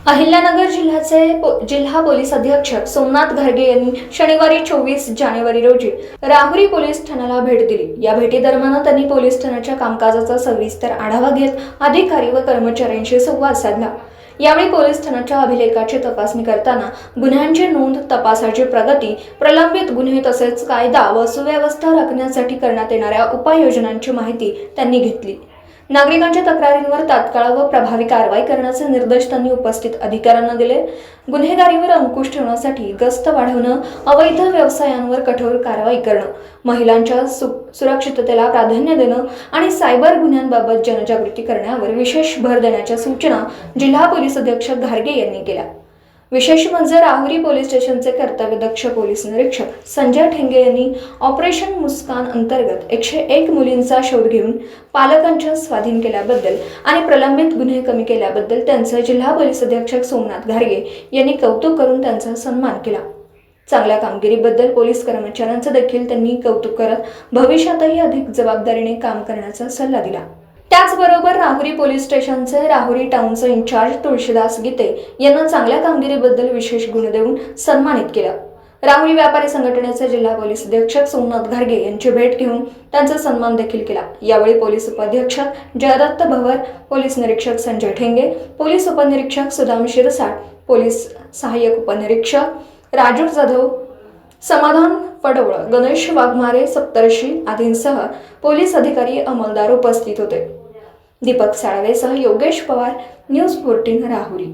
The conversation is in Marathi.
अहिल्यानगर जिल्हा पोलीस अधीक्षक सोमनाथ घारगे यांनी शनिवारी 24 जानेवारी रोजी राहुरी पोलीस ठाण्याला भेट दिली। या भेटीदरम्यान त्यांनी पोलीस ठाण्याच्या कामकाजाचा सविस्तर आढावा घेत अधिकारी व कर्मचाऱ्यांशी संवाद साधला। यावेळी पोलीस ठाण्याच्या अभिलेखाची तपासणी करताना गुन्ह्यांची नोंद, तपासाची प्रगती, प्रलंबित गुन्हे तसेच कायदा व सुव्यवस्था राखण्यासाठी करण्यात येणाऱ्या उपाययोजनांची माहिती त्यांनी घेतली। नागरिकांच्या तक्रारींवर तात्काळ व प्रभावी कारवाई करण्याचे निर्देश त्यांनी उपस्थित अधिकाऱ्यांना दिले। गुन्हेगारीवर अंकुश ठेवण्यासाठी गस्त वाढवणं, अवैध व्यवसायांवर कठोर कारवाई करणं, महिलांच्या सुरक्षिततेला प्राधान्य देणं आणि सायबर गुन्ह्यांबाबत जनजागृती करण्यावर विशेष भर देण्याच्या सूचना जिल्हा पोलीस अधीक्षक घारगे यांनी केल्या। विशेष म्हणजे राहुरी पोलीस स्टेशनचे कर्तव्यदक्ष पोलीस निरीक्षक संजय ठेंगे यांनी ऑपरेशन मुस्कान अंतर्गत 101 मुलींचा शोध घेऊन पालकांच्या स्वाधीन केल्याबद्दल आणि प्रलंबित गुन्हे कमी केल्याबद्दल त्यांचे जिल्हा पोलीस अधीक्षक सोमनाथ घारगे यांनी कौतुक करून त्यांचा सन्मान केला। चांगल्या कामगिरीबद्दल पोलीस कर्मचाऱ्यांचे देखील त्यांनी कौतुक करत भविष्यातही अधिक जबाबदारीने काम करण्याचा सल्ला दिला। त्याचबरोबर राहुरी पोलीस स्टेशनचे राहुरी टाउनचे इंचार्ज तुळशीदास गीते यांना चांगल्या कामगिरीबद्दल विशेष गुण देऊन सन्मानित केलं। राहुरी व्यापारी संघटनेचे जिल्हा पोलीस अधीक्षक सोमनाथ घारगे यांची भेट घेऊन त्यांचा सन्मान देखील केला। यावेळी पोलीस उपाधीक्षक जयदत्त भवर, पोलीस निरीक्षक संजय ठेंगे, पोलीस उपनिरीक्षक सुदाम शिरसाट, पोलीस सहाय्यक उपनिरीक्षक राजू जाधव, समाधान फडवळ, गणेश वाघमारे, सप्तर्षी आदींसह पोलीस अधिकारी अंमलदार उपस्थित होते। दीपक साळवेसह योगेश पवार, न्यूज 14 राहुरी।